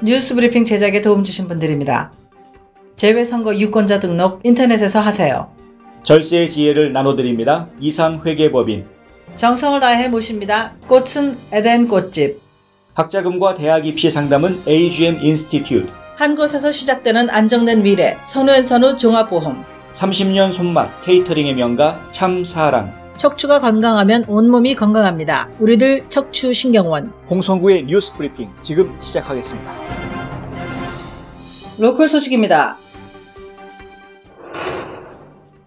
뉴스브리핑 제작에 도움 주신 분들입니다. 재외선거 유권자 등록 인터넷에서 하세요. 절세의 지혜를 나눠드립니다. 이상회계법인. 정성을 다해 모십니다. 꽃은 에덴 꽃집. 학자금과 대학 입시 상담은 AGM 인스티튜트. 한 곳에서 시작되는 안정된 미래, 선우앤선우 종합보험. 30년 손맛 케이터링의 명가 참사랑. 척추가 건강하면 온몸이 건강합니다. 우리들 척추신경원. 홍성구의 뉴스브리핑 지금 시작하겠습니다. 로컬 소식입니다.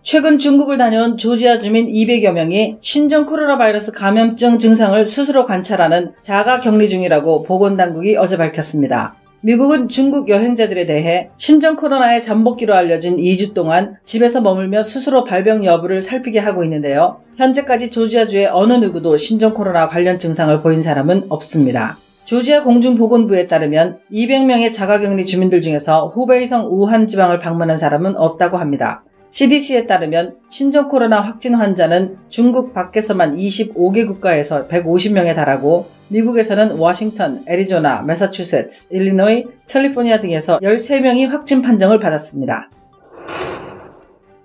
최근 중국을 다녀온 조지아 주민 200여 명이 신종 코로나 바이러스 감염증 증상을 스스로 관찰하는 자가 격리 중이라고 보건당국이 어제 밝혔습니다. 미국은 중국 여행자들에 대해 신종 코로나의 잠복기로 알려진 2주 동안 집에서 머물며 스스로 발병 여부를 살피게 하고 있는데요. 현재까지 조지아주의 어느 누구도 신종 코로나 관련 증상을 보인 사람은 없습니다. 조지아 공중보건부에 따르면 200명의 자가격리 주민들 중에서 후베이성 우한 지방을 방문한 사람은 없다고 합니다. CDC에 따르면 신종 코로나 확진 환자는 중국 밖에서만 25개 국가에서 150명에 달하고 미국에서는 워싱턴, 애리조나, 매사추세츠, 일리노이, 캘리포니아 등에서 13명이 확진 판정을 받았습니다.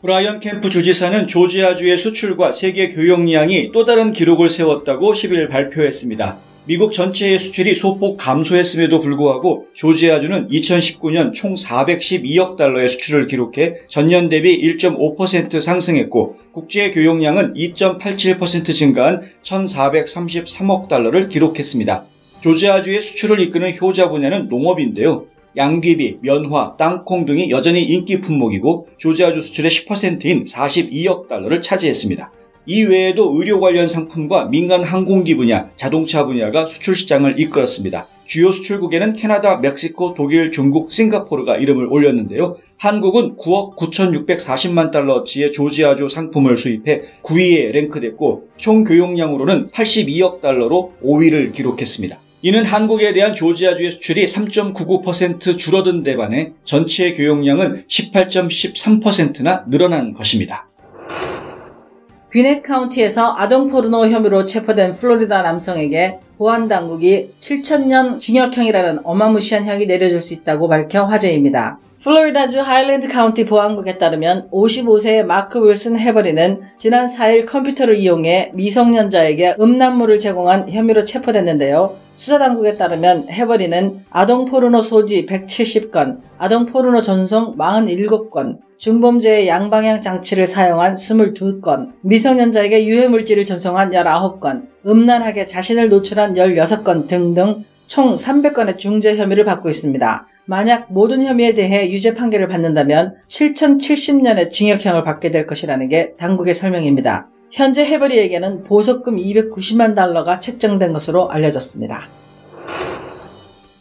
브라이언 캠프 주지사는 조지아주의 수출과 세계 교역량이 또 다른 기록을 세웠다고 10일 발표했습니다. 미국 전체의 수출이 소폭 감소했음에도 불구하고 조지아주는 2019년 총 412억 달러의 수출을 기록해 전년 대비 1.5% 상승했고 국제 교역량은 2.87% 증가한 1,433억 달러를 기록했습니다. 조지아주의 수출을 이끄는 효자 분야는 농업인데요. 양귀비, 면화, 땅콩 등이 여전히 인기 품목이고 조지아주 수출의 10%인 42억 달러를 차지했습니다. 이 외에도 의료 관련 상품과 민간 항공기 분야, 자동차 분야가 수출 시장을 이끌었습니다. 주요 수출국에는 캐나다, 멕시코, 독일, 중국, 싱가포르가 이름을 올렸는데요. 한국은 9억 9,640만 달러어치의 조지아주 상품을 수입해 9위에 랭크됐고 총 교역량으로는 82억 달러로 5위를 기록했습니다. 이는 한국에 대한 조지아주의 수출이 3.99% 줄어든 데 반해 전체 교역량은 18.13%나 늘어난 것입니다. 귀넷 카운티에서 아동 포르노 혐의로 체포된 플로리다 남성에게 보안당국이 7,000년 징역형이라는 어마무시한 형이 내려질 수 있다고 밝혀 화제입니다. 플로리다주 하일랜드 카운티 보안국에 따르면 55세의 마크 윌슨 해버리는 지난 4일 컴퓨터를 이용해 미성년자에게 음란물을 제공한 혐의로 체포됐는데요. 수사당국에 따르면 해버리는 아동 포르노 소지 170건, 아동 포르노 전송 47건, 중범죄의 양방향 장치를 사용한 22건, 미성년자에게 유해물질을 전송한 19건, 음란하게 자신을 노출한 16건 등등 총 300건의 중죄 혐의를 받고 있습니다. 만약 모든 혐의에 대해 유죄 판결을 받는다면 7,070년의 징역형을 받게 될 것이라는 게 당국의 설명입니다. 현재 해버리에게는 보석금 290만 달러가 책정된 것으로 알려졌습니다.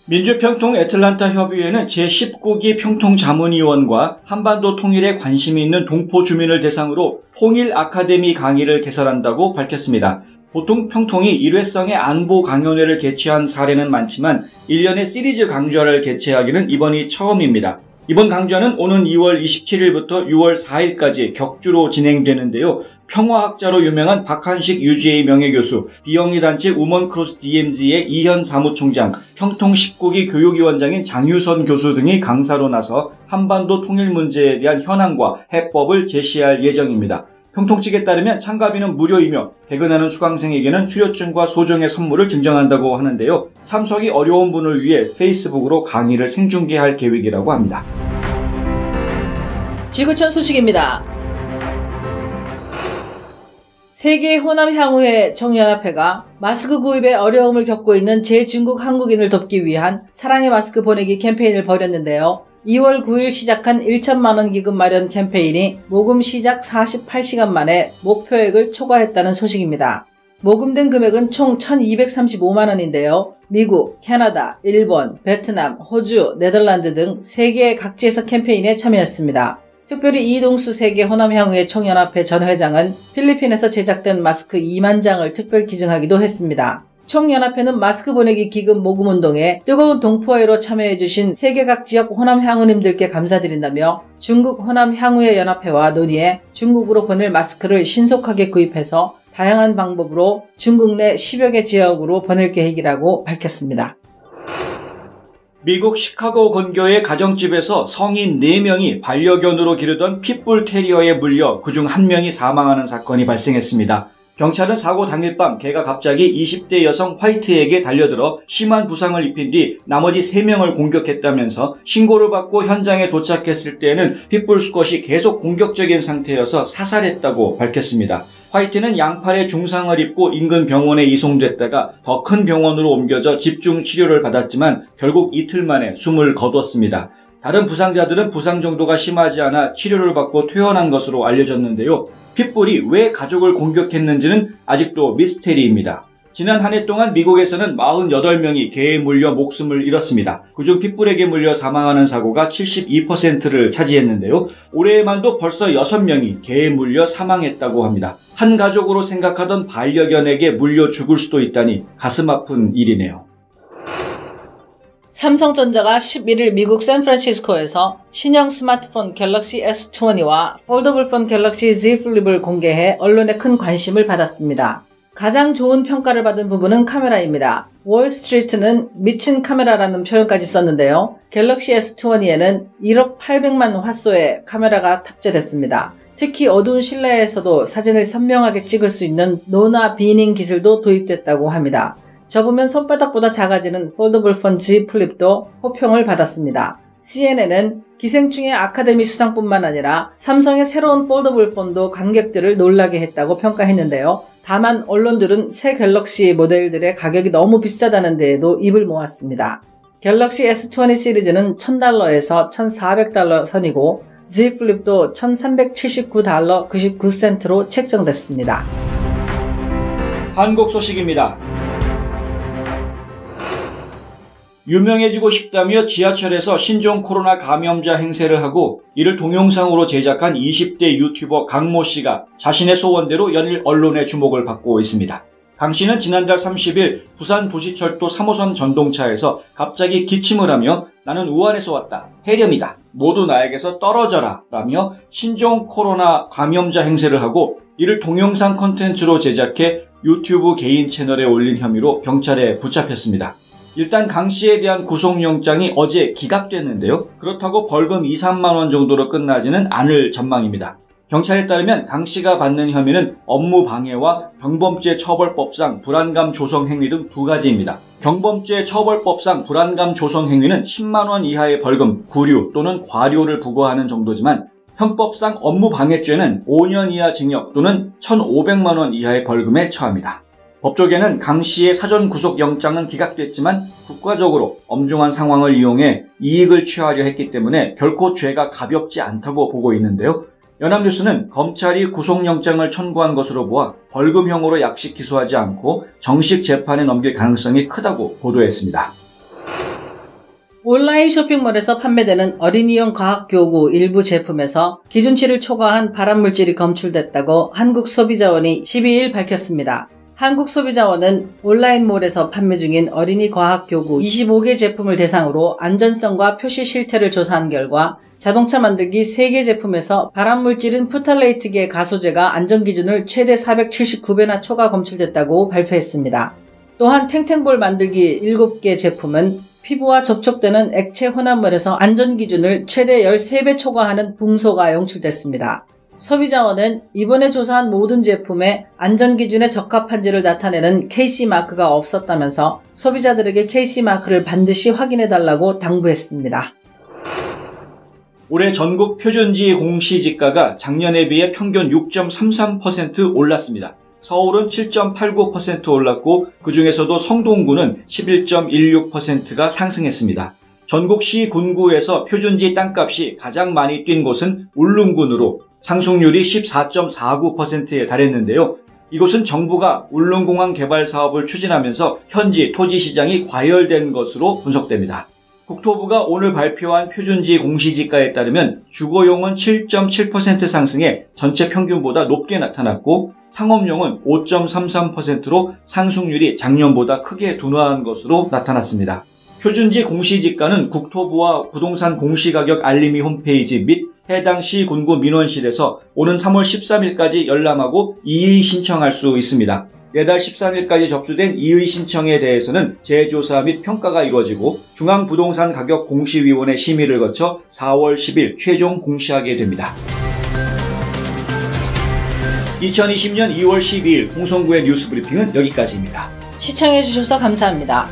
민주평통 애틀란타 협의회는 제19기 평통자문위원과 한반도 통일에 관심이 있는 동포 주민을 대상으로 통일 아카데미 강의를 개설한다고 밝혔습니다. 보통 평통이 일회성의 안보 강연회를 개최한 사례는 많지만 1년에 시리즈 강좌를 개최하기는 이번이 처음입니다. 이번 강좌는 오는 2월 27일부터 6월 4일까지 격주로 진행되는데요. 평화학자로 유명한 박한식 UGA 명예교수, 비영리단체 우먼크로스 DMZ의 이현 사무총장, 평통 19기 교육위원장인 장유선 교수 등이 강사로 나서 한반도 통일 문제에 대한 현황과 해법을 제시할 예정입니다. 평통 측에 따르면 참가비는 무료이며 퇴근하는 수강생에게는 수료증과 소정의 선물을 증정한다고 하는데요. 참석이 어려운 분을 위해 페이스북으로 강의를 생중계할 계획이라고 합니다. 지구촌 소식입니다. 세계 호남 향후회 청년협회가 마스크 구입에 어려움을 겪고 있는 제중국 한국인을 돕기 위한 사랑의 마스크 보내기 캠페인을 벌였는데요. 2월 9일 시작한 1천만 원 기금 마련 캠페인이 모금 시작 48시간 만에 목표액을 초과했다는 소식입니다. 모금된 금액은 총 1,235만 원인데요. 미국, 캐나다, 일본, 베트남, 호주, 네덜란드 등 세계 각지에서 캠페인에 참여했습니다. 특별히 이동수 세계 호남향후회 청년협회 전 회장은 필리핀에서 제작된 마스크 2만 장을 특별 기증하기도 했습니다. 총연합회는 마스크 보내기 기금 모금 운동에 뜨거운 동포회로 참여해주신 세계 각 지역 호남 향우님들께 감사드린다며 중국 호남 향후회 연합회와 논의해 중국으로 보낼 마스크를 신속하게 구입해서 다양한 방법으로 중국 내 10여 개 지역으로 보낼 계획이라고 밝혔습니다. 미국 시카고 근교의 가정집에서 성인 4명이 반려견으로 기르던 핏불 테리어에 물려 그중 1명이 사망하는 사건이 발생했습니다. 경찰은 사고 당일 밤 개가 갑자기 20대 여성 화이트에게 달려들어 심한 부상을 입힌 뒤 나머지 3명을 공격했다면서 신고를 받고 현장에 도착했을 때에는 핏불 수컷이 계속 공격적인 상태여서 사살했다고 밝혔습니다. 화이트는 양팔에 중상을 입고 인근 병원에 이송됐다가 더 큰 병원으로 옮겨져 집중 치료를 받았지만 결국 이틀 만에 숨을 거뒀습니다. 다른 부상자들은 부상 정도가 심하지 않아 치료를 받고 퇴원한 것으로 알려졌는데요. 핏불이 왜 가족을 공격했는지는 아직도 미스테리입니다. 지난 한 해 동안 미국에서는 48명이 개에 물려 목숨을 잃었습니다. 그중 핏불에게 물려 사망하는 사고가 72%를 차지했는데요. 올해에만도 벌써 6명이 개에 물려 사망했다고 합니다. 한 가족으로 생각하던 반려견에게 물려 죽을 수도 있다니 가슴 아픈 일이네요. 삼성전자가 11일 미국 샌프란시스코에서 신형 스마트폰 갤럭시 S20와 폴더블 폰 갤럭시 Z 플립을 공개해 언론의 큰 관심을 받았습니다. 가장 좋은 평가를 받은 부분은 카메라입니다. 월스트리트는 미친 카메라라는 표현까지 썼는데요. 갤럭시 S20에는 1억 800만 화소의 카메라가 탑재됐습니다. 특히 어두운 실내에서도 사진을 선명하게 찍을 수 있는 노나 비닝 기술도 도입됐다고 합니다. 접으면 손바닥보다 작아지는 폴더블 폰 Z 플립도 호평을 받았습니다. CNN은 기생충의 아카데미 수상뿐만 아니라 삼성의 새로운 폴더블 폰도 관객들을 놀라게 했다고 평가했는데요. 다만 언론들은 새 갤럭시 모델들의 가격이 너무 비싸다는 데에도 입을 모았습니다. 갤럭시 S20 시리즈는 $1,000에서 $1,400 선이고 Z 플립도 $1,379 99센트로 책정됐습니다. 한국 소식입니다. 유명해지고 싶다며 지하철에서 신종 코로나 감염자 행세를 하고 이를 동영상으로 제작한 20대 유튜버 강모 씨가 자신의 소원대로 연일 언론의 주목을 받고 있습니다. 강 씨는 지난달 30일 부산 도시철도 3호선 전동차에서 갑자기 기침을 하며 나는 우한에서 왔다. 해렴이다. 모두 나에게서 떨어져라. 라며 신종 코로나 감염자 행세를 하고 이를 동영상 콘텐츠로 제작해 유튜브 개인 채널에 올린 혐의로 경찰에 붙잡혔습니다. 일단 강 씨에 대한 구속영장이 어제 기각됐는데요. 그렇다고 벌금 2, 3만 원 정도로 끝나지는 않을 전망입니다. 경찰에 따르면 강 씨가 받는 혐의는 업무방해와 경범죄 처벌법상 불안감 조성 행위 등 2가지입니다. 경범죄 처벌법상 불안감 조성 행위는 10만 원 이하의 벌금, 구류 또는 과료를 부과하는 정도지만 형법상 업무방해죄는 5년 이하 징역 또는 1,500만 원 이하의 벌금에 처합니다. 법조계는 강 씨의 사전 구속영장은 기각됐지만 국가적으로 엄중한 상황을 이용해 이익을 취하려 했기 때문에 결코 죄가 가볍지 않다고 보고 있는데요. 연합뉴스는 검찰이 구속영장을 청구한 것으로 보아 벌금형으로 약식 기소하지 않고 정식 재판에 넘길 가능성이 크다고 보도했습니다. 온라인 쇼핑몰에서 판매되는 어린이용 과학교구 일부 제품에서 기준치를 초과한 발암물질이 검출됐다고 한국소비자원이 12일 밝혔습니다. 한국소비자원은 온라인몰에서 판매 중인 어린이 과학교구 25개 제품을 대상으로 안전성과 표시 실태를 조사한 결과 자동차 만들기 3개 제품에서 발암물질인 프탈레이트계 가소제가 안전기준을 최대 479배나 초과 검출됐다고 발표했습니다. 또한 탱탱볼 만들기 7개 제품은 피부와 접촉되는 액체 혼합물에서 안전기준을 최대 13배 초과하는 붕소가 영출됐습니다. 소비자원은 이번에 조사한 모든 제품에 안전기준에 적합한지를 나타내는 KC마크가 없었다면서 소비자들에게 KC마크를 반드시 확인해달라고 당부했습니다. 올해 전국 표준지 공시지가가 작년에 비해 평균 6.33% 올랐습니다. 서울은 7.89% 올랐고 그중에서도 성동구는 11.16%가 상승했습니다. 전국 시 군구에서 표준지 땅값이 가장 많이 뛴 곳은 울릉군으로 상승률이 14.49%에 달했는데요. 이곳은 정부가 울릉공항 개발 사업을 추진하면서 현지 토지 시장이 과열된 것으로 분석됩니다. 국토부가 오늘 발표한 표준지 공시지가에 따르면 주거용은 7.7% 상승해 전체 평균보다 높게 나타났고 상업용은 5.33%로 상승률이 작년보다 크게 둔화한 것으로 나타났습니다. 표준지 공시지가는 국토부와 부동산 공시가격 알림이 홈페이지 및 해당 시 군구 민원실에서 오는 3월 13일까지 열람하고 이의 신청할 수 있습니다. 내달 13일까지 접수된 이의 신청에 대해서는 재조사 및 평가가 이루어지고 중앙부동산가격공시위원회 심의를 거쳐 4월 10일 최종 공시하게 됩니다. 2020년 2월 12일 홍성구의 뉴스 브리핑은 여기까지입니다. 시청해주셔서 감사합니다.